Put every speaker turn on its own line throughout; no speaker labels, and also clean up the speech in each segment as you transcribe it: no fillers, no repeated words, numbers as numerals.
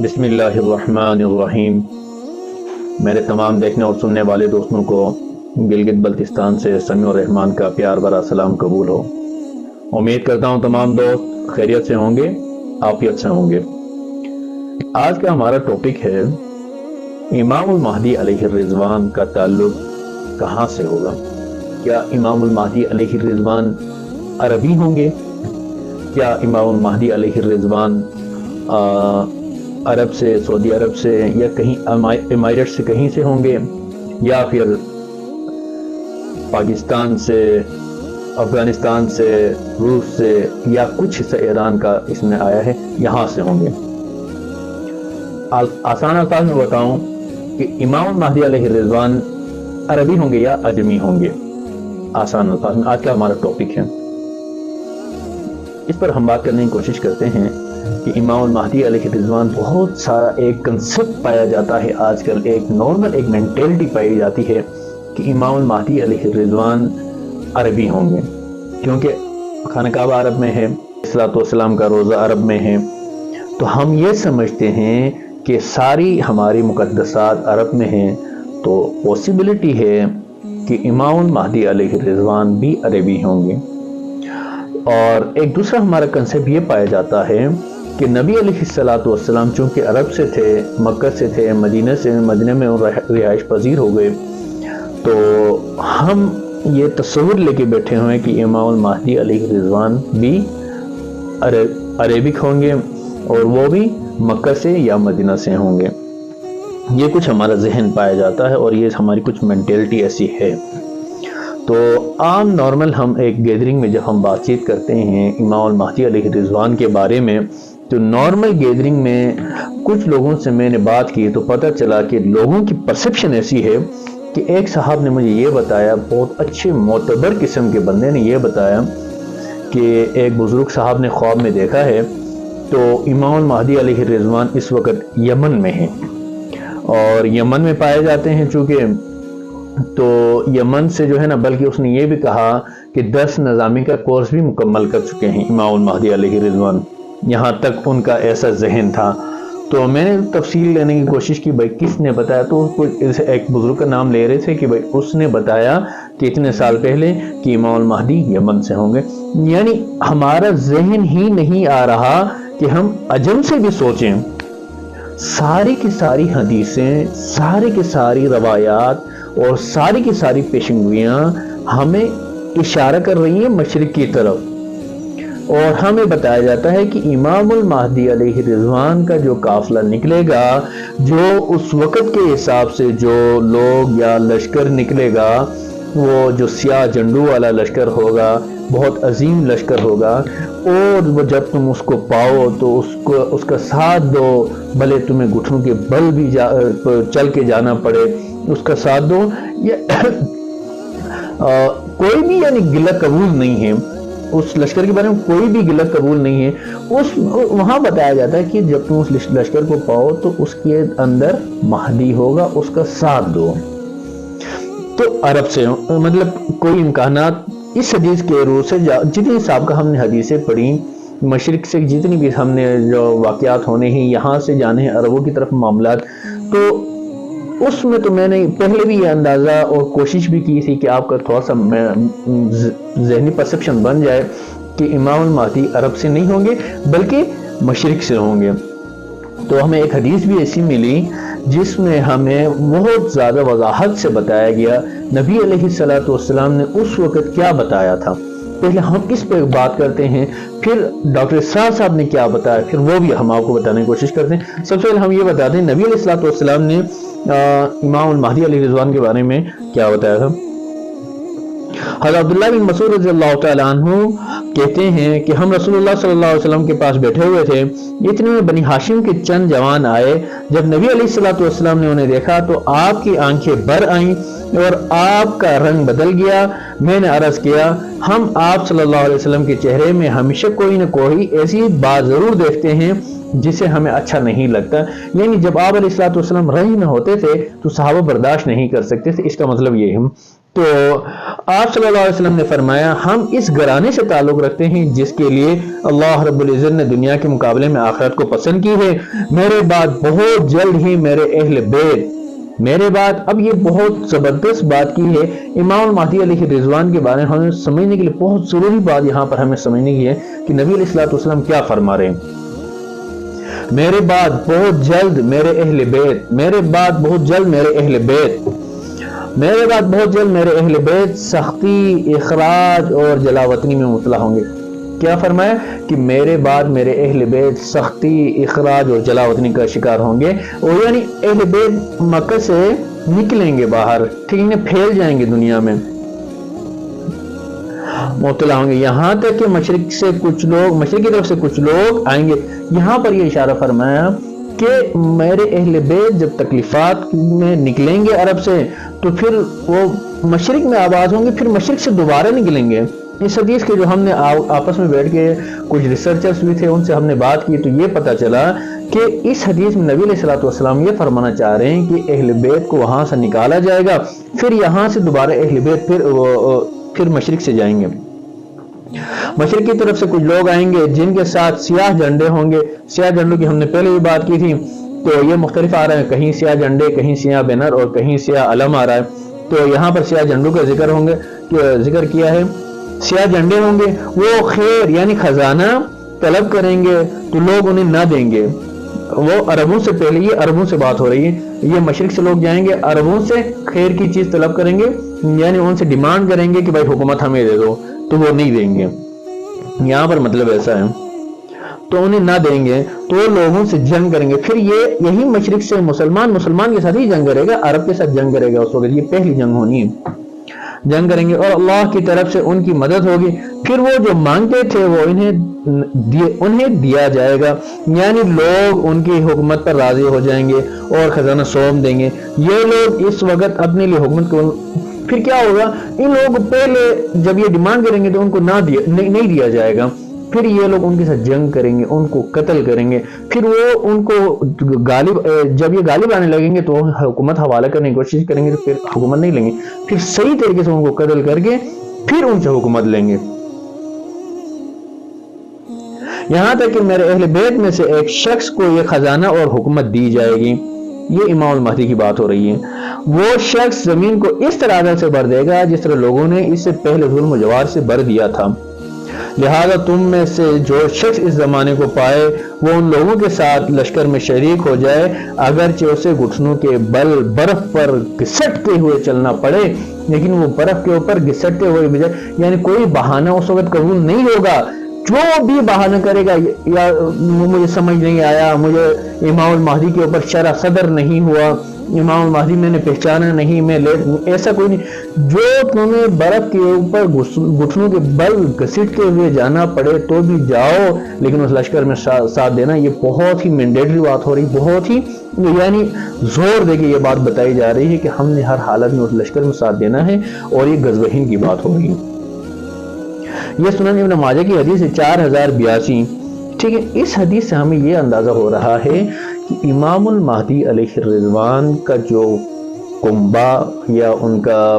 بسم اللہ الرحمن الرحیم۔ میرے تمام دیکھنے اور سننے والے دوستوں کو گلگت بلتستان سے سمیع الرحمن کا پیار بھرا سلام قبول ہو۔ امید کرتا ہوں تمام دوست خیریت سے ہوں گے، عافیت سے ہوں گے۔ آج کا ہمارا ٹاپک ہے امام المہدی علیہ الرضوان کا تعلق کہاں سے ہوگا؟ کیا امام المہدی علیہ الرضوان عربی ہوں گے؟ کیا امام المہدی علیہ الرضوان عرب سے، سعودی عرب سے یا کہیں امارات سے کہیں سے ہوں گے، یا پھر پاکستان سے، افغانستان سے، روس سے، یا کچھ حصہ ایران کا اس میں آیا ہے، یہاں سے ہوں گے؟ آسان الفاظ میں بتاؤں کہ امام المہدی علیہ الرضوان عربی ہوں گے یا عجمی ہوں گے؟ آسان الفاظ میں آج کا ہمارا ٹاپک ہے، اس پر ہم بات کرنے کی کوشش کرتے ہیں کہ امام المہدی علیہ الرضوان بہت سارا ایک کنسپٹ پایا جاتا ہے آج کل، ایک نارمل ایک مینٹیلٹی پائی جاتی ہے کہ امام المہدی علیہ الرضوان عربی ہوں گے، کیونکہ خانہ کعبہ عرب میں ہے، صلوات والسلام کا روضہ عرب میں ہے، تو ہم یہ سمجھتے ہیں کہ ساری ہماری مقدسات عرب میں ہیں، تو پاسبلٹی ہے کہ امام المہدی علیہ الرضوان بھی عربی ہوں گے۔ اور ایک دوسرا ہمارا کنسپٹ یہ پایا جاتا ہے کہ نبی علیہ السلام چونکہ عرب سے تھے، مکہ سے تھے، مدینہ میں رہائش پذیر ہو گئے، تو ہم یہ تصور لے کے بیٹھے ہوئے کہ امام المہدی علیہ الرضوان بھی عربک ہوں گے اور وہ بھی مکہ سے یا مدینہ سے ہوں گے۔ یہ کچھ ہمارا ذہن پایا جاتا ہے اور یہ ہماری کچھ مینٹیلٹی ایسی ہے۔ تو عام نارمل ہم ایک گیدرنگ میں جب ہم بات چیت کرتے ہیں امام المہدی علیہ الرضوان کے بارے میں، تو نارمل گیدرنگ میں کچھ لوگوں سے میں نے بات کی تو پتہ چلا کہ لوگوں کی پرسپشن ایسی ہے کہ ایک صاحب نے مجھے یہ بتایا، بہت اچھے معتبر قسم کے بندے نے یہ بتایا کہ ایک بزرگ صاحب نے خواب میں دیکھا ہے تو امام المہدی علیہ الرضوان اس وقت یمن میں ہیں، اور یمن میں پائے جاتے ہیں چونکہ، تو یمن سے جو ہے نا، بلکہ اس نے یہ بھی کہا کہ 10 نظامی کا کورس بھی مکمل کر چکے ہیں امام المہدی علیہ الرضوان، یہاں تک ان کا ایسا ذہن تھا۔ تو میں نے تفصیل لینے کی کوشش کی، بھائی کس نے بتایا، تو ایک بزرگ کا نام لے رہے تھے کہ بھائی اس نے بتایا کہ اتنے سال پہلے کہ امام المہدی یمن سے ہوں گے۔ یعنی ہمارا ذہن ہی نہیں آ رہا کہ ہم عجم سے بھی سوچیں، ساری کی ساری حدیثیں، ساری کی ساری روایات اور ساری کی ساری پیشنگویاں ہمیں اشارہ کر رہی ہیں مشرق کی طرف، اور ہمیں بتایا جاتا ہے کہ امام المہدی علیہ الرضوان کا جو قافلہ نکلے گا، جو اس وقت کے حساب سے جو لوگ یا لشکر نکلے گا، وہ جو سیاہ جنڈو والا لشکر ہوگا، بہت عظیم لشکر ہوگا، اور وہ جب تم اس کو پاؤ تو اس کا ساتھ دو، بھلے تمہیں گھٹنوں کے بل بھی چل کے جانا پڑے، اس کا ساتھ دو۔ کوئی بھی یعنی گلہ قبول نہیں ہے اس لشکر کے بارے میں، کوئی بھی گلہ قبول نہیں ہے۔ وہاں بتایا جاتا ہے کہ جب تم اس لشکر کو پاؤ تو اس کے اندر مہدی ہوگا، اس کا ساتھ دو۔ تو عرب سے مطلب کوئی امکانات اس حدیث کے روح سے، جتنی صاحب کا ہم نے حدیثیں پڑھی، مشرق سے جتنی بھی ہم نے جو واقعات ہونے ہیں، یہاں سے جانے ہیں عربوں کی طرف معاملات، تو اس میں تو میں نے پہلے بھی یہ اندازہ اور کوشش بھی کی تھی کہ آپ کا تھوڑا سا ذہنی پرسپشن بن جائے کہ امام المہدی عرب سے نہیں ہوں گے بلکہ مشرق سے ہوں گے۔ تو ہمیں ایک حدیث بھی ایسی ملی جس میں ہمیں بہت زیادہ وضاحت سے بتایا گیا نبی علیہ السلام نے اس وقت کیا بتایا تھا۔ پہلے ہم اس پہ بات کرتے ہیں، پھر ڈاکٹر اسرار صاحب نے کیا بتایا، پھر وہ بھی ہم آپ کو بتانے کی کوشش کرتے ہیں۔ سب سے پہلے ہم یہ بتاتے ہیں نبی علیہ السلام نے امام المہدی علیہ الرضوان کے بارے میں کیا بتایا تھا۔ حضرت عبداللہ بن مسعود رضی اللہ تعالیٰ عنہ کہتے ہیں کہ ہم رسول اللہ صلی اللہ علیہ وسلم کے پاس بیٹھے ہوئے تھے، اتنے میں بنی ہاشم کے چند جوان آئے، جب نبی علیہ السلام نے انہیں دیکھا تو آپ کی آنکھیں بھر آئیں اور آپ کا رنگ بدل گیا۔ میں نے عرض کیا، ہم آپ صلی اللہ علیہ وسلم کے چہرے میں ہمیشہ کوئی نہ کوئی ایسی بات ضرور دیکھتے ہیں جسے ہمیں اچھا نہیں لگتا۔ یعنی جب آپ علیہ السلام رحم میں ہوتے تھے تو صحابہ برداشت نہیں کر سکتے تھے۔ اس کا مطلب یہ ہے تو آپ صلی اللہ علیہ وسلم نے فرمایا ہم اس گھرانے سے تعلق رکھتے ہیں جس کے لیے اللہ رب العزت نے دنیا کے مقابلے میں آخرت کو پسند کی ہے، میرے بعد بہت جلد ہی میرے اہل بیت، میرے بعد۔ اب یہ بہت زبردست بات کی ہے امام المہدی علیہ الرضوان کے بارے میں ہمیں سمجھنے کے لیے بہت ضروری بات یہاں پر ہمیں سمجھنے کی ہے کہ نبی علیہ الصلوۃ والسلام کیا فرما رہے ہیں۔ میرے بعد بہت جلد میرے اہل بیت، میرے بعد بہت جلد میرے اہل بیت، میرے بعد بہت جلد میرے اہل بیت سختی، اخراج اور جلاوطنی میں مبتلا ہوں گے۔ کیا فرمایا کہ میرے بعد میرے اہل بیت سختی، اخراج اور جلاوطنی کا شکار ہوں گے، اور یعنی اہل بیت مکہ سے نکلیں گے باہر، ٹھیک ہے، پھیل جائیں گے دنیا میں، مبتلا ہوں گے، یہاں تک کہ مشرق سے کچھ لوگ، مشرق کی طرف سے کچھ لوگ آئیں گے۔ یہاں پر یہ اشارہ فرمایا کہ میرے اہل بیت جب تکلیفات میں نکلیں گے عرب سے تو پھر وہ مشرق میں آباد ہوں گے، پھر مشرق سے دوبارہ نکلیں گے۔ اس حدیث کے جو ہم نے آپس میں بیٹھ کے کچھ ریسرچرز بھی تھے ان سے ہم نے بات کی تو یہ پتہ چلا کہ اس حدیث میں نبی علیہ الصلوۃ والسلام یہ فرمانا چاہ رہے ہیں کہ اہل بیت کو وہاں سے نکالا جائے گا، پھر یہاں سے دوبارہ اہل بیت پھر مشرق سے جائیں گے، مشرق کی طرف سے کچھ لوگ آئیں گے جن کے ساتھ سیاہ جھنڈے ہوں گے۔ سیاہ جھنڈوں کی ہم نے پہلے بھی بات کی تھی، تو یہ مختلف آ رہے ہیں، کہیں سیاہ جھنڈے، کہیں سیاہ بینر اور کہیں سیاہ علم آ رہا ہے۔ تو یہاں پر سیاہ جھنڈوں کا ذکر کیا ہے، سیاہ جھنڈے ہوں گے، وہ خیر یعنی خزانہ طلب کریں گے تو لوگ انہیں نہ دیں گے۔ وہ عربوں سے پہلے، یہ عربوں سے بات ہو رہی ہے، یہ مشرق سے لوگ جائیں گے عربوں سے خیر کی چیز طلب کریں گے، یعنی ان سے ڈیمانڈ کریں گے کہ بھائی حکومت ہمیں دے دو، تو وہ نہیں دیں گے، یہاں پر مطلب ایسا ہے، تو انہیں نہ دیں گے تو وہ لوگوں سے جنگ کریں گے۔ پھر یہی مشرق سے مسلمان کے ساتھ ہی جنگ کرے گا، عرب کے ساتھ جنگ کرے گا، اس وقت یہ پہلی جنگ ہونی ہے، جنگ کریں گے اور اللہ کی طرف سے ان کی مدد ہوگی، پھر وہ جو مانگتے تھے وہ انہیں دیا جائے گا، یعنی لوگ ان کی حکومت پر راضی ہو جائیں گے اور خزانہ سونپ دیں گے۔ یہ لوگ اس وقت اپنے لیے حکومت کو، پھر کیا ہوگا، ان لوگ پہلے جب یہ ڈیمانڈ کریں گے تو ان کو نہیں دیا جائے گا، پھر یہ لوگ ان کے ساتھ جنگ کریں گے، ان کو قتل کریں گے، پھر وہ ان کو جب یہ غالب آنے لگیں گے تو حکومت حوالہ کرنے کی کوشش کریں گے، تو پھر حکومت نہیں لیں گے، پھر صحیح طریقے سے ان کو قتل کر کے پھر ان سے حکومت لیں گے، یہاں تک کہ میرے اہل بیت میں سے ایک شخص کو یہ خزانہ اور حکومت دی جائے گی۔ یہ امام المہدی کی بات ہو رہی ہے، وہ شخص زمین کو اس طرح سے بھر دے گا جس طرح لوگوں نے اس سے پہلے ظلم و جوار سے بھر دیا تھا، لہذا تم میں سے جو شخص اس زمانے کو پائے وہ ان لوگوں کے ساتھ لشکر میں شریک ہو جائے، اگرچہ اسے گھٹنوں کے بل برف پر گھسٹتے ہوئے چلنا پڑے، لیکن وہ برف کے اوپر گھسٹتے ہوئے بجائے، یعنی کوئی بہانہ اس وقت قبول نہیں ہوگا، جو بھی بہانہ کرے گا، یا مجھے سمجھ نہیں آیا، مجھے امام المہدی کے اوپر شرح صدر نہیں ہوا، امام المہدی میں نے پہچانا نہیں، میں ایسا کوئی نہیں، جو تمہیں برف کے اوپر گھٹنوں کے بل گھسٹتے ہوئے جانا پڑے تو بھی جاؤ، لیکن اس لشکر میں ساتھ دینا۔ یہ بہت ہی مینڈیٹری بات ہو رہی، بہت ہی یعنی زور دے کے یہ بات بتائی جا رہی ہے کہ ہم نے ہر حالت میں اس لشکر میں ساتھ دینا ہے، اور یہ غزوہ ہند کی بات ہو رہی ہے۔ یہ سنن ابن ماجہ کی حدیث ہے 4082، ٹھیک ہے۔ اس حدیث سے ہمیں یہ اندازہ ہو رہا ہے کہ امام المہدی علیہ الرضوان کا جو کنبہ یا ان کا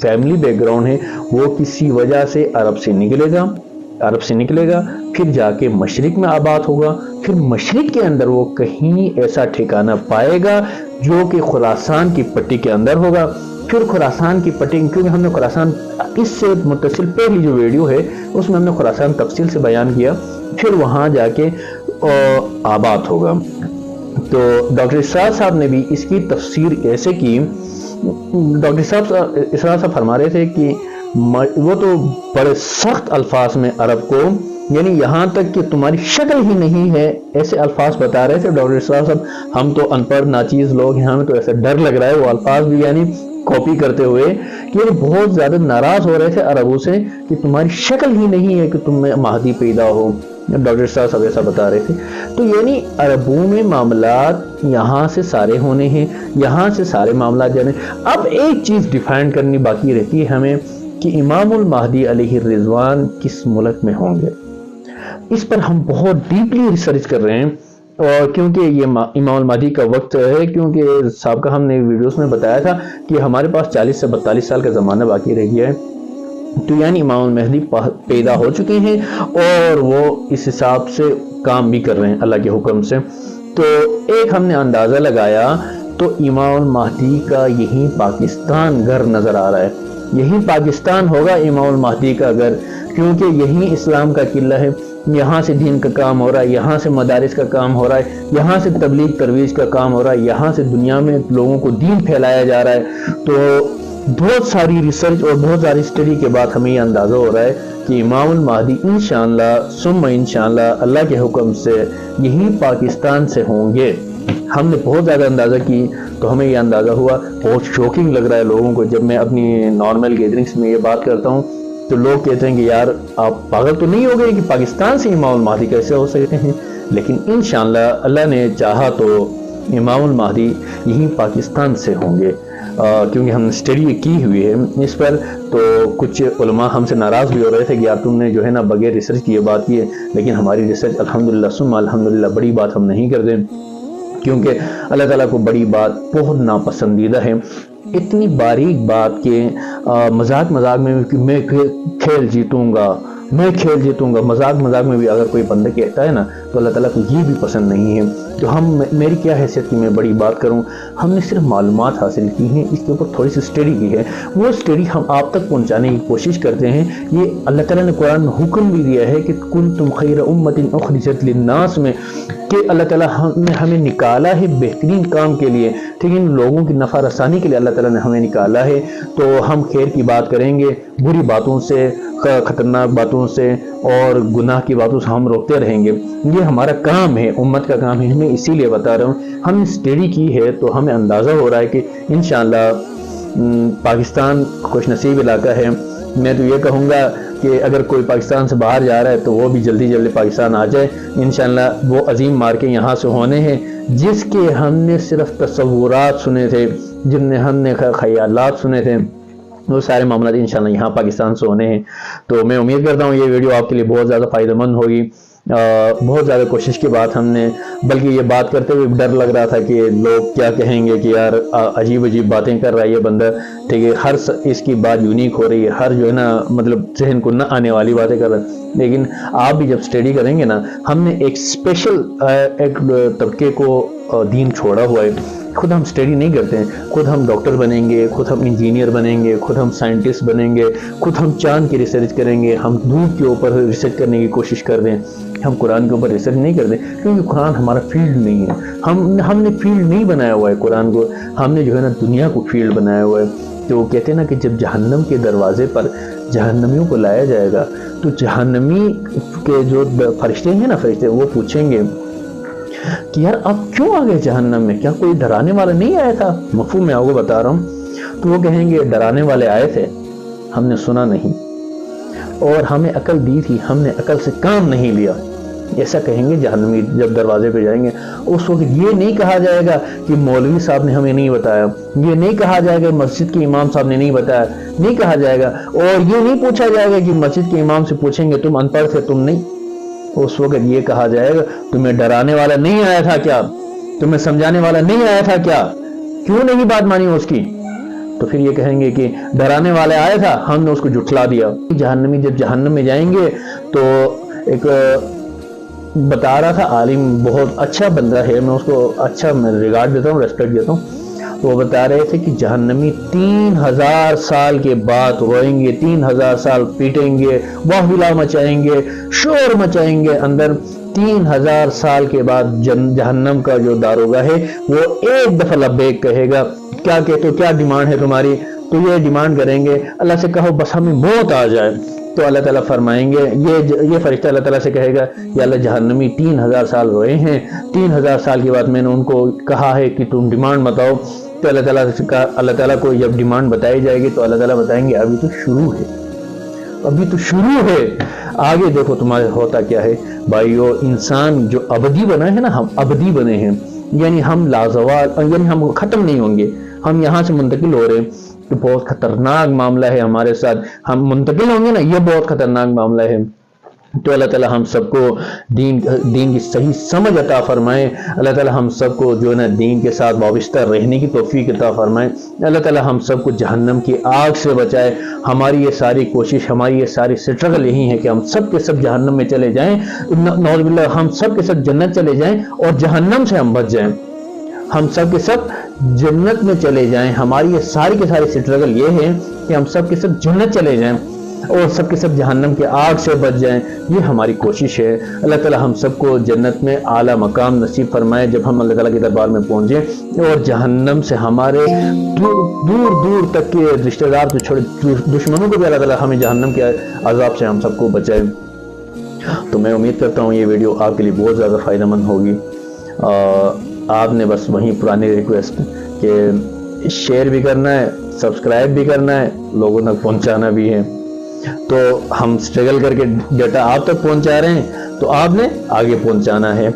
فیملی بیک گراؤنڈ ہے وہ کسی وجہ سے عرب سے نکلے گا، پھر جا کے مشرق میں آباد ہوگا، پھر مشرق کے اندر وہ کہیں ایسا ٹھکانہ پائے گا جو کہ خراسان کی پٹی کے اندر ہوگا، پھر خراسان کی پٹی، کیونکہ ہم نے خراسان اس سے متصل پہلی جو ویڈیو ہے اس میں ہم نے خراسان تفصیل سے بیان کیا، پھر وہاں جا کے آباد ہوگا۔ تو ڈاکٹر اسرار صاحب نے بھی اس کی تفسیر ایسے کی، ڈاکٹر اسرار صاحب فرما رہے تھے کہ وہ تو بڑے سخت الفاظ میں عرب کو، یعنی یہاں تک کہ تمہاری شکل ہی نہیں ہے، ایسے الفاظ بتا رہے تھے ڈاکٹر اسرار صاحب۔ ہم تو ان پڑھ ناچیز لوگ ہیں، ہمیں تو ایسا ڈر لگ رہا ہے وہ الفاظ بھی یعنی کاپی کرتے ہوئے، کہ یہ بہت زیادہ ناراض ہو رہے تھے عربوں سے کہ تمہاری شکل ہی نہیں ہے کہ تم میں مہدی پیدا ہو، ڈاکٹر صاحب ایسا بتا رہے تھے۔ تو یعنی عربوں میں معاملات یہاں سے سارے ہونے ہیں، یہاں سے سارے معاملات جانے۔ اب ایک چیز ڈیفائن کرنی باقی رہتی ہے ہمیں کہ امام المہدی علیہ الرضوان کس ملک میں ہوں گے۔ اس پر ہم بہت ڈیپلی ریسرچ کر رہے ہیں اور کیونکہ یہ امام المہدی کا وقت ہے، کیونکہ سابقہ ہم نے ویڈیوز میں بتایا تھا کہ ہمارے پاس 40 سے 42 سال کا زمانہ باقی رہ گیا ہے، تو یعنی امام المہدی پیدا ہو چکے ہیں اور وہ اس حساب سے کام بھی کر رہے ہیں اللہ کے حکم سے۔ تو ایک ہم نے اندازہ لگایا تو امام المہدی کا یہی پاکستان گھر نظر آ رہا ہے، یہی پاکستان ہوگا امام المہدی کا گھر، کیونکہ یہی اسلام کا قلعہ ہے، یہاں سے دین کا کام ہو رہا ہے، یہاں سے مدارس کا کام ہو رہا ہے، یہاں سے تبلیغ ترویج کا کام ہو رہا ہے، یہاں سے دنیا میں لوگوں کو دین پھیلایا جا رہا ہے۔ تو بہت ساری ریسرچ اور بہت ساری اسٹڈی کے بعد ہمیں یہ اندازہ ہو رہا ہے کہ امام المہدی انشاءاللہ ثم انشاءاللہ اللہ کے حکم سے یہی پاکستان سے ہوں گے۔ ہم نے بہت زیادہ اندازہ کی تو ہمیں یہ اندازہ ہوا، بہت شوکنگ لگ رہا ہے لوگوں کو۔ جب میں اپنی نارمل گیدرنگز میں یہ بات کرتا ہوں تو لوگ کہتے ہیں کہ یار آپ پاگل تو نہیں ہو گئے کہ پاکستان سے امام المہدی کیسے ہو سکتے ہیں؟ لیکن انشاءاللہ اللہ نے چاہا تو امام المہدی یہی پاکستان سے ہوں گے، کیونکہ ہم نے اسٹڈی کی ہوئی ہے اس پر۔ تو کچھ علماء ہم سے ناراض بھی ہو رہے تھے کہ یار تم نے جو ہے نا بغیر ریسرچ کی یہ بات کی ہے، لیکن ہماری ریسرچ الحمدللہ ثم الحمدللہ بڑی بات ہم نہیں کرتے، کیونکہ اللہ تعالیٰ کو بڑی بات بہت ناپسندیدہ ہے۔ اتنی باریک بات کہ مذاق میں کہ میں کھیل جیتوں گا، مذاق میں بھی اگر کوئی بندہ کہتا ہے نا تو اللہ تعالیٰ کو یہ بھی پسند نہیں ہے۔ تو میری کیا حیثیت کہ میں بڑی بات کروں؟ ہم نے صرف معلومات حاصل کی ہیں، اس کے اوپر تھوڑی سی اسٹڈی کی ہے، وہ اسٹڈی ہم آپ تک پہنچانے کی کوشش کرتے ہیں۔ یہ اللہ تعالیٰ نے قرآن میں حکم بھی دیا ہے کہ کنتم خیر امۃ اخرجت للناس میں، کہ اللہ تعالیٰ نے ہمیں نکالا ہے بہترین کام کے لیے، ٹھیک ہے، لوگوں کی نفع رسانی کے لیے اللہ تعالیٰ نے ہمیں نکالا ہے۔ تو ہم خیر کی بات کریں گے، بری باتوں سے، خطرناک باتوں سے اور گناہ کی باتوں سے ہم روکتے رہیں گے۔ یہ ہمارا کام ہے، امت کا کام ہے، میں اسی لیے بتا رہا ہوں۔ ہم نے اسٹڈی کی ہے تو ہمیں اندازہ ہو رہا ہے کہ انشاءاللہ پاکستان خوش نصیب علاقہ ہے۔ میں تو یہ کہوں گا کہ اگر کوئی پاکستان سے باہر جا رہا ہے تو وہ بھی جلدی پاکستان آ جائے انشاءاللہ۔ وہ عظیم مارکے یہاں سے ہونے ہیں جس کے ہم نے صرف تصورات سنے تھے، جن نے ہم نے خیالات سنے تھے، وہ سارے معاملات انشاءاللہ یہاں پاکستان سے ہونے ہیں۔ تو میں امید کرتا ہوں یہ ویڈیو آپ کے لیے بہت زیادہ فائدہ مند ہوگی۔ بہت زیادہ کوشش کے بعد ہم نے، بلکہ یہ بات کرتے ہوئے ڈر لگ رہا تھا کہ لوگ کیا کہیں گے کہ یار عجیب باتیں کر رہا ہے یہ بندہ، ٹھیک ہے، ہر اس کی بات یونیک ہو رہی ہے، ہر جو ہے نا مطلب ذہن کو نہ آنے والی باتیں کر رہا ہے۔ لیکن آپ بھی جب اسٹڈی کریں گے نا، ہم نے ایک اسپیشل ایک طبقے کو دین چھوڑا ہوا ہے۔ خود ہم اسٹڈی نہیں کرتے ہیں، خود ہم ڈاکٹر بنیں گے، خود ہم انجینئر بنیں گے، خود ہم سائنٹسٹ بنیں گے، خود ہم چاند کی ریسرچ کریں گے، ہم دودھ کے اوپر ریسرچ کرنے کی کوشش کر رہے ہیں۔ ہم قرآن کے اوپر ریسرچ نہیں کرتے کیونکہ قرآن ہمارا فیلڈ نہیں ہے، ہم نے فیلڈ نہیں بنایا ہوا ہے قرآن کو، ہم نے جو ہے نا دنیا کو فیلڈ بنایا ہوا ہے۔ تو وہ کہتے ہیں نا کہ جب جہنم کے دروازے پر جہنمیوں کو لایا جائے گا تو جہنمی کے جو فرشتے ہیں نا، فرشتے وہ پوچھیں گے کہ یار آپ کیوں آ گئے جہنم میں؟ کیا کوئی ڈرانے والا نہیں آیا تھا؟ مفہوم میں آپ کو بتا رہا ہوں۔ تو وہ کہیں گے ڈرانے والے آئے تھے، ہم نے سنا نہیں، اور ہمیں عقل دی تھی، ہم نے عقل سے کام نہیں لیا۔ ایسا کہیں گے جہنمی جب دروازے پہ جائیں گے۔ اس وقت یہ نہیں کہا جائے گا کہ مولوی صاحب نے ہمیں نہیں بتایا، یہ نہیں کہا جائے گا مسجد کے امام صاحب نے نہیں بتایا، نہیں کہا جائے گا، اور یہ نہیں پوچھا جائے گا کہ مسجد کے امام سے پوچھیں گے تم ان پڑھ تھے تم نہیں۔ اس وقت یہ کہا جائے گا تمہیں ڈرانے والا نہیں آیا تھا کیا؟ تمہیں سمجھانے والا نہیں آیا تھا کیا؟ کیوں نہیں بات مانی اس کی؟ تو پھر یہ کہیں گے کہ ڈرانے والا آیا تھا، ہم نے اس کو جھٹلا دیا۔ جہنمی جب جہنم میں جائیں گے تو ایک بتا رہا تھا عالم، بہت اچھا بندہ ہے، میں اس کو اچھا ریگارڈ دیتا ہوں، ریسپیکٹ دیتا ہوں۔ وہ بتا رہے تھے کہ جہنمی 3000 سال کے بعد روئیں گے، 3000 سال پیٹیں گے، واہلا مچائیں گے، شور مچائیں گے اندر۔ 3000 سال کے بعد جہنم کا جو داروغہ ہے وہ ایک دفعہ لبیک کہے گا، کیا کہتے ہو، کیا ڈیمانڈ ہے تمہاری؟ تو یہ ڈیمانڈ کریں گے اللہ سے کہو بس ہمیں موت آ جائے۔ تو اللہ تعالیٰ فرمائیں گے، یہ فرشتہ اللہ تعالیٰ سے کہے گا یا اللہ جہنمی 3000 سال روئے ہیں، 3000 سال کے بعد میں نے ان کو کہا ہے کہ تم ڈیمانڈ بتاؤ۔ تو اللہ تعالیٰ کو جب ڈیمانڈ بتائی جائے گی تو اللہ تعالیٰ بتائیں گے ابھی تو شروع ہے، ابھی تو شروع ہے، آگے دیکھو تمہارے ہوتا کیا ہے۔ بھائیو، انسان جو ابدی بنا ہے نا، ہم ابدی بنے ہیں، یعنی ہم لازوال، یعنی ہم ختم نہیں ہوں گے، ہم یہاں سے منتقل ہو رہے ہیں۔ تو بہت خطرناک معاملہ ہے ہمارے ساتھ، ہم منتقل ہوں گے نا، یہ بہت خطرناک معاملہ ہے۔ تو اللہ تعالی ہم سب کو دین کی صحیح سمجھ عطا فرمائے. اللہ تعالی ہم سب کو جو ہے نا دین کے ساتھ وابستہ رہنے کی توفیق عطا فرمائے. اللہ تعالی ہم سب کو جہنم کی آگ سے بچائے. ہماری یہ ساری کوشش، ہماری یہ ساری سٹرگل یہی ہے کہ ہم سب کے سب جہنم میں چلے جائیں، نعوذ باللہ ہم سب کے سب جنت چلے جائیں اور جہنم سے ہم بچ جائیں. ہم سب کے سب جنت میں چلے جائیں. ہماری یہ ساری کے ساری سٹرگل یہ ہے کہ ہم سب کے سب جنت چلے جائیں اور سب کے سب جہنم کے آگ سے بچ جائیں. یہ ہماری کوشش ہے. اللہ تعالی ہم سب کو جنت میں اعلیٰ مقام نصیب فرمائے جب ہم اللہ تعالیٰ کے دربار میں پہنچیں، اور جہنم سے ہمارے دور دور تک کے رشتہ دار تو چھوڑے دشمنوں کو بھی اللہ تعالیٰ ہمیں جہنم کے عذاب سے ہم سب کو بچائے. تو میں امید کرتا ہوں یہ ویڈیو آپ کے لیے بہت زیادہ فائدہ مند ہوگی. آپ نے بس وہیں پرانی ریکویسٹ کہ شیئر بھی کرنا ہے، سبسکرائب بھی کرنا ہے، لوگوں تک پہنچانا بھی ہے. تو ہم سٹرگل کر کے ڈیٹا آپ تک پہنچا رہے ہیں تو آپ نے آگے پہنچانا ہے.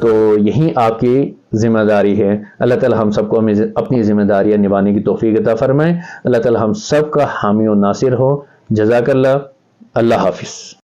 تو یہی آپ کی ذمہ داری ہے. اللہ تعالی ہم سب کو اپنی ذمہ داریاں نبھانے کی توفیق عطا فرمائے. اللہ تعالی ہم سب کا حامی و ناصر ہو. جزاک اللہ. اللہ حافظ.